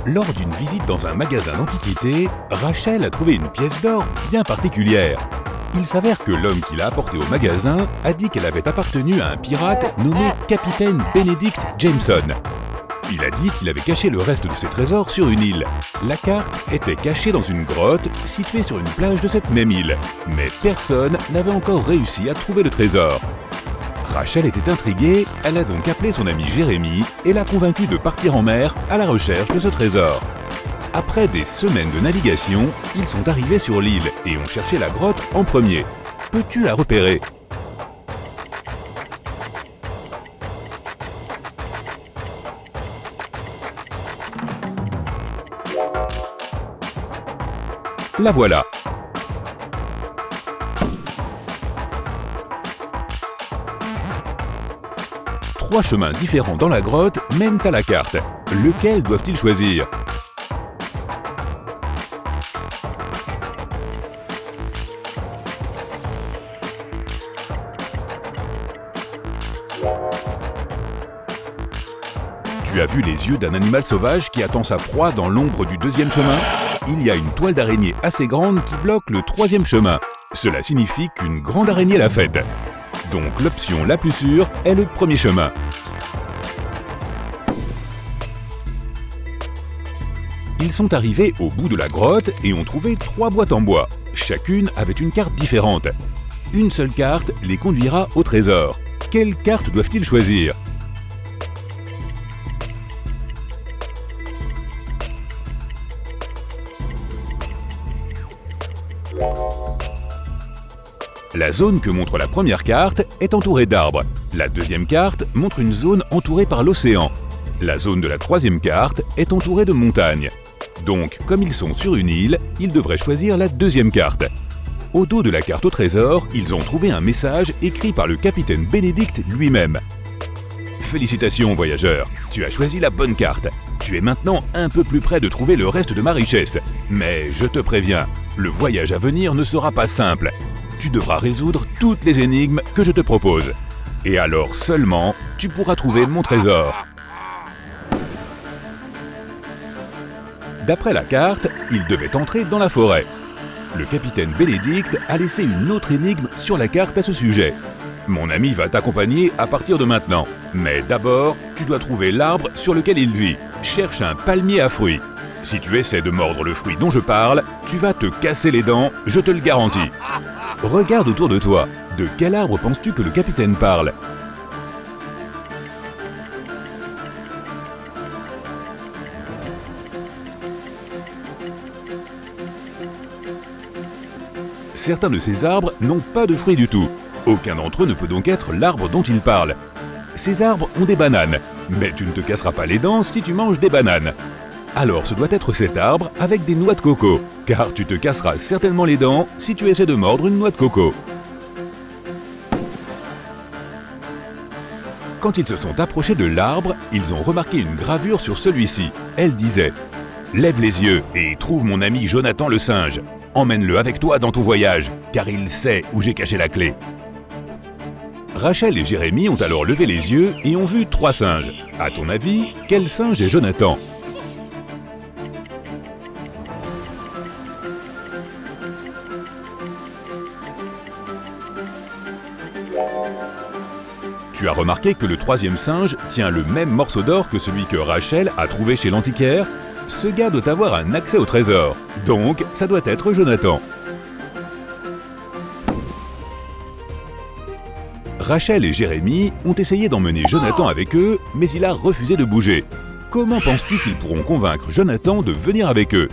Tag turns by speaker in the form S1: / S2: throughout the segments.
S1: Lors d'une visite dans un magasin d'antiquités, Rachel a trouvé une pièce d'or bien particulière. Il s'avère que l'homme qui l'a apportée au magasin a dit qu'elle avait appartenu à un pirate nommé Capitaine Benedict Jameson. Il a dit qu'il avait caché le reste de ses trésors sur une île. La carte était cachée dans une grotte située sur une plage de cette même île. Mais personne n'avait encore réussi à trouver le trésor. Rachel était intriguée, elle a donc appelé son ami Jérémy et l'a convaincu de partir en mer à la recherche de ce trésor. Après des semaines de navigation, ils sont arrivés sur l'île et ont cherché la grotte en premier. Peux-tu la repérer ? La voilà. Trois chemins différents dans la grotte mènent à la carte. Lequel doivent-ils choisir ? Tu as vu les yeux d'un animal sauvage qui attend sa proie dans l'ombre du deuxième chemin ? Il y a une toile d'araignée assez grande qui bloque le troisième chemin. Cela signifie qu'une grande araignée l'a faite. Donc l'option la plus sûre est le premier chemin. Ils sont arrivés au bout de la grotte et ont trouvé 3 boîtes en bois. Chacune avait une carte différente. Une seule carte les conduira au trésor. Quelle carte doivent-ils choisir ? La zone que montre la première carte est entourée d'arbres. La deuxième carte montre une zone entourée par l'océan. La zone de la troisième carte est entourée de montagnes. Donc, comme ils sont sur une île, ils devraient choisir la deuxième carte. Au dos de la carte au trésor, ils ont trouvé un message écrit par le capitaine Benedict lui-même. Félicitations, voyageur, tu as choisi la bonne carte. Tu es maintenant un peu plus près de trouver le reste de ma richesse. Mais je te préviens, le voyage à venir ne sera pas simple. Tu devras résoudre toutes les énigmes que je te propose. Et alors seulement, tu pourras trouver mon trésor. D'après la carte, il devait entrer dans la forêt. Le capitaine Bénédicte a laissé une autre énigme sur la carte à ce sujet. Mon ami va t'accompagner à partir de maintenant. Mais d'abord, tu dois trouver l'arbre sur lequel il vit. Cherche un palmier à fruits. Si tu essaies de mordre le fruit dont je parle, tu vas te casser les dents, je te le garantis. Regarde autour de toi. De quel arbre penses-tu que le capitaine parle ? Certains de ces arbres n'ont pas de fruits du tout. Aucun d'entre eux ne peut donc être l'arbre dont il parle. Ces arbres ont des bananes, mais tu ne te casseras pas les dents si tu manges des bananes. Alors ce doit être cet arbre avec des noix de coco, car tu te casseras certainement les dents si tu essaies de mordre une noix de coco. Quand ils se sont approchés de l'arbre, ils ont remarqué une gravure sur celui-ci. Elle disait « Lève les yeux et trouve mon ami Jonathan le singe. Emmène-le avec toi dans ton voyage, car il sait où j'ai caché la clé. » Rachel et Jérémy ont alors levé les yeux et ont vu 3 singes. À ton avis, quel singe est Jonathan ? Tu as remarqué que le 3e singe tient le même morceau d'or que celui que Rachel a trouvé chez l'antiquaire ? Ce gars doit avoir un accès au trésor. Donc, ça doit être Jonathan. Rachel et Jérémy ont essayé d'emmener Jonathan avec eux, mais il a refusé de bouger. Comment penses-tu qu'ils pourront convaincre Jonathan de venir avec eux ?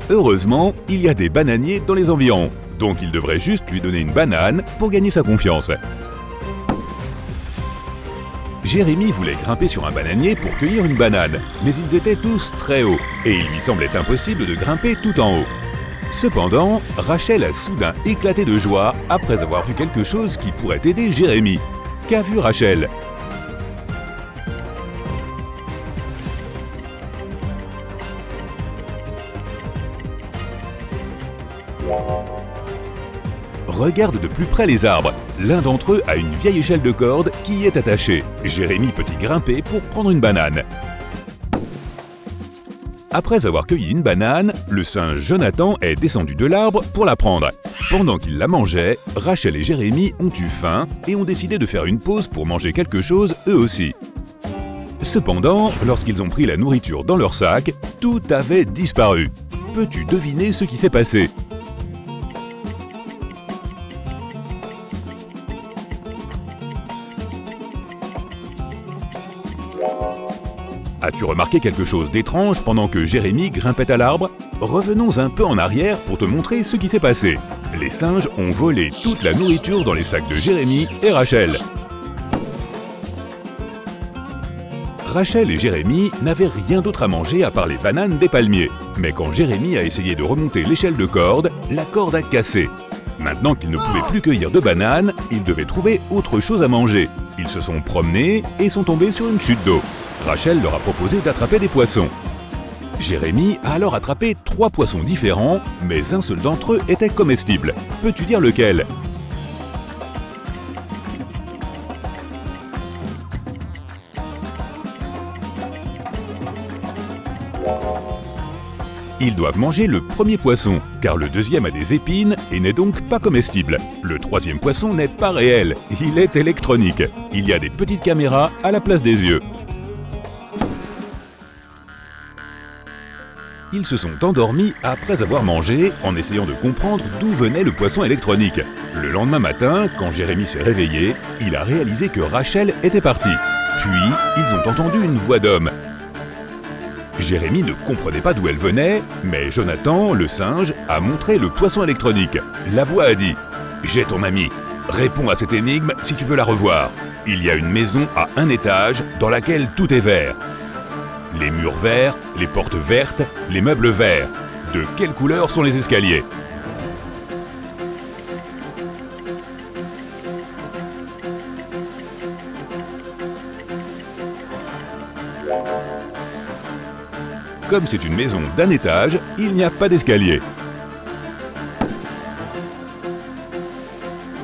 S1: Heureusement, il y a des bananiers dans les environs, donc il devrait juste lui donner une banane pour gagner sa confiance. Jérémy voulait grimper sur un bananier pour cueillir une banane, mais ils étaient tous très hauts, et il lui semblait impossible de grimper tout en haut. Cependant, Rachel a soudain éclaté de joie après avoir vu quelque chose qui pourrait aider Jérémy. Qu'a vu Rachel ? Regarde de plus près les arbres. L'un d'entre eux a une vieille échelle de corde qui y est attachée. Jérémie peut y grimper pour prendre une banane. Après avoir cueilli une banane, le singe Jonathan est descendu de l'arbre pour la prendre. Pendant qu'il la mangeait, Rachel et Jérémie ont eu faim et ont décidé de faire une pause pour manger quelque chose eux aussi. Cependant, lorsqu'ils ont pris la nourriture dans leur sac, tout avait disparu. Peux-tu deviner ce qui s'est passé ? As-tu remarqué quelque chose d'étrange pendant que Jérémie grimpait à l'arbre ? Revenons un peu en arrière pour te montrer ce qui s'est passé. Les singes ont volé toute la nourriture dans les sacs de Jérémie et Rachel. Rachel et Jérémie n'avaient rien d'autre à manger à part les bananes des palmiers. Mais quand Jérémie a essayé de remonter l'échelle de corde, la corde a cassé. Maintenant qu'ils ne pouvaient plus cueillir de bananes, ils devaient trouver autre chose à manger. Ils se sont promenés et sont tombés sur une chute d'eau. Rachel leur a proposé d'attraper des poissons. Jérémie a alors attrapé 3 poissons différents, mais un seul d'entre eux était comestible. Peux-tu dire lequel ? Ils doivent manger le premier poisson, car le deuxième a des épines et n'est donc pas comestible. Le troisième poisson n'est pas réel, il est électronique. Il y a des petites caméras à la place des yeux. Ils se sont endormis après avoir mangé en essayant de comprendre d'où venait le poisson électronique. Le lendemain matin, quand Jérémie s'est réveillé, il a réalisé que Rachel était partie. Puis, ils ont entendu une voix d'homme. Jérémie ne comprenait pas d'où elle venait, mais Jonathan, le singe, a montré le poisson électronique. La voix a dit « J'ai ton ami. Réponds à cette énigme si tu veux la revoir. Il y a une maison à 1 étage dans laquelle tout est vert. Les murs verts, les portes vertes, les meubles verts. De quelle couleur sont les escaliers ? » Comme c'est une maison d'1 étage, il n'y a pas d'escalier.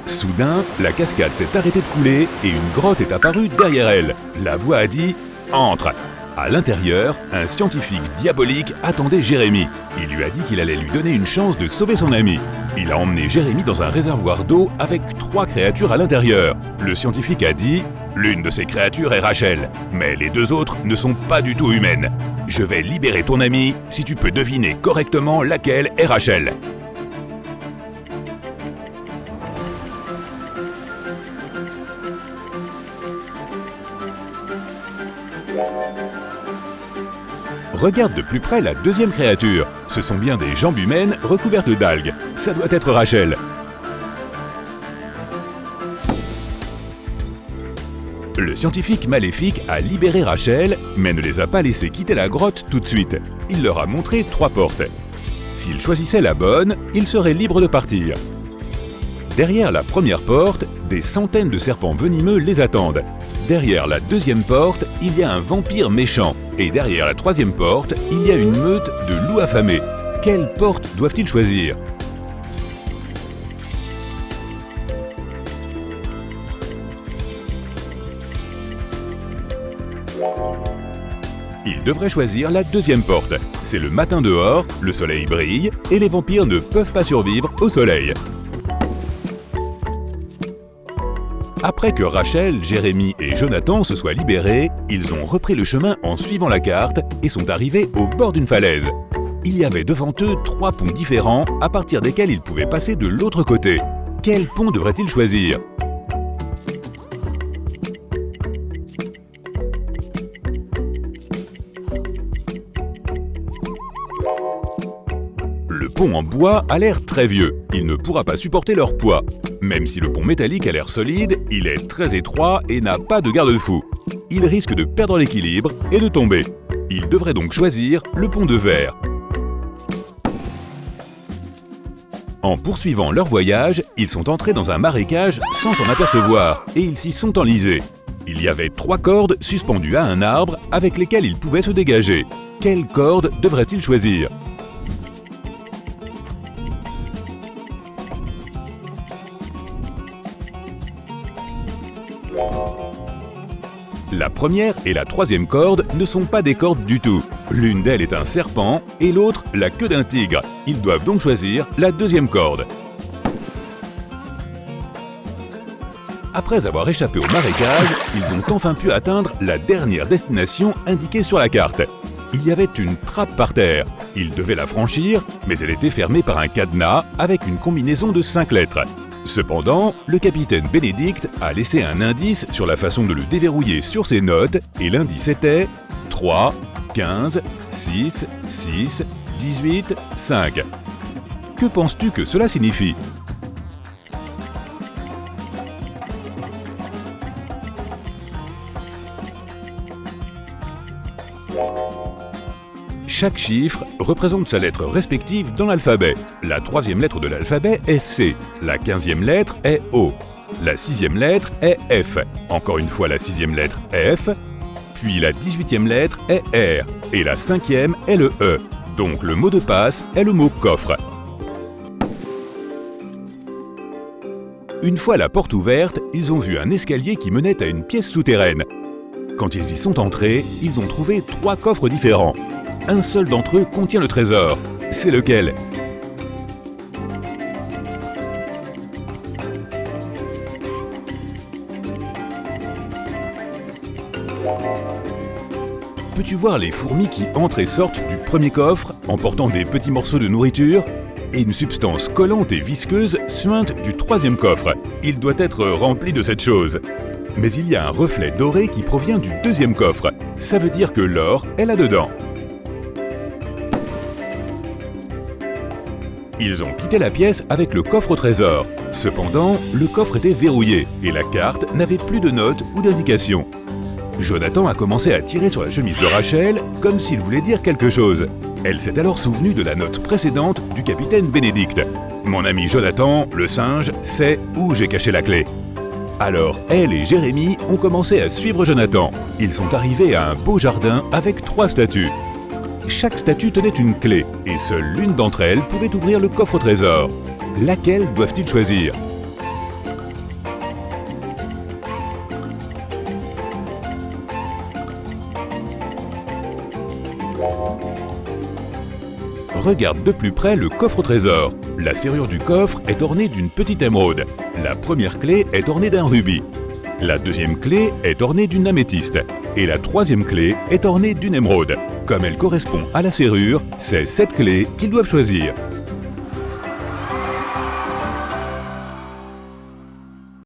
S1: Soudain, la cascade s'est arrêtée de couler et une grotte est apparue derrière elle. La voix a dit « Entre !» À l'intérieur, un scientifique diabolique attendait Jérémie. Il lui a dit qu'il allait lui donner une chance de sauver son ami. Il a emmené Jérémie dans un réservoir d'eau avec 3 créatures à l'intérieur. Le scientifique a dit « L'une de ces créatures est Rachel, mais les 2 autres ne sont pas du tout humaines. Je vais libérer ton ami si tu peux deviner correctement laquelle est Rachel. » Regarde de plus près la deuxième créature. Ce sont bien des jambes humaines recouvertes d'algues. Ça doit être Rachel. Le scientifique maléfique a libéré Rachel, mais ne les a pas laissés quitter la grotte tout de suite. Il leur a montré 3 portes. S'ils choisissaient la bonne, ils seraient libres de partir. Derrière la première porte, des centaines de serpents venimeux les attendent. Derrière la deuxième porte, il y a un vampire méchant. Et derrière la troisième porte, il y a une meute de loups affamés. Quelle porte doivent-ils choisir ? Ils devraient choisir la deuxième porte. C'est le matin dehors, le soleil brille et les vampires ne peuvent pas survivre au soleil. Après que Rachel, Jérémie et Jonathan se soient libérés, ils ont repris le chemin en suivant la carte et sont arrivés au bord d'une falaise. Il y avait devant eux 3 ponts différents à partir desquels ils pouvaient passer de l'autre côté. Quel pont devraient-ils choisir ? Le pont en bois a l'air très vieux. Il ne pourra pas supporter leur poids. Même si le pont métallique a l'air solide, il est très étroit et n'a pas de garde-fou. Il risque de perdre l'équilibre et de tomber. Ils devraient donc choisir le pont de verre. En poursuivant leur voyage, ils sont entrés dans un marécage sans s'en apercevoir et ils s'y sont enlisés. Il y avait 3 cordes suspendues à un arbre avec lesquelles ils pouvaient se dégager. Quelle corde devraient-ils choisir ? La première et la troisième corde ne sont pas des cordes du tout. L'une d'elles est un serpent et l'autre la queue d'un tigre. Ils doivent donc choisir la deuxième corde. Après avoir échappé au marécage, ils ont enfin pu atteindre la dernière destination indiquée sur la carte. Il y avait une trappe par terre. Ils devaient la franchir, mais elle était fermée par un cadenas avec une combinaison de 5 lettres. Cependant, le capitaine Bénédicte a laissé un indice sur la façon de le déverrouiller sur ses notes, et l'indice était 3, 15, 6, 6, 18, 5. Que penses-tu que cela signifie ? Chaque chiffre représente sa lettre respective dans l'alphabet. La troisième lettre de l'alphabet est C, la 15e lettre est O, la 6e lettre est F, encore une fois la 6e lettre F, puis la 18e lettre est R, et la 5e est le E. Donc le mot de passe est le mot coffre. Une fois la porte ouverte, ils ont vu un escalier qui menait à une pièce souterraine. Quand ils y sont entrés, ils ont trouvé 3 coffres différents. Un seul d'entre eux contient le trésor. C'est lequel ? Peux-tu voir les fourmis qui entrent et sortent du premier coffre en portant des petits morceaux de nourriture ? Et une substance collante et visqueuse suinte du troisième coffre. Il doit être rempli de cette chose. Mais il y a un reflet doré qui provient du deuxième coffre. Ça veut dire que l'or est là-dedans. Ils ont quitté la pièce avec le coffre au trésor. Cependant, le coffre était verrouillé et la carte n'avait plus de notes ou d'indications. Jonathan a commencé à tirer sur la chemise de Rachel comme s'il voulait dire quelque chose. Elle s'est alors souvenue de la note précédente du capitaine Bénédicte. « Mon ami Jonathan, le singe, sait où j'ai caché la clé. » Alors, elle et Jérémie ont commencé à suivre Jonathan. Ils sont arrivés à un beau jardin avec 3 statues. Chaque statue tenait une clé, et seule l'une d'entre elles pouvait ouvrir le coffre au trésor. Laquelle doivent-ils choisir ? Regarde de plus près le coffre au trésor. La serrure du coffre est ornée d'une petite émeraude. La première clé est ornée d'un rubis. La deuxième clé est ornée d'une améthyste. Et la troisième clé est ornée d'une émeraude. Comme elle correspond à la serrure, c'est cette clé qu'ils doivent choisir.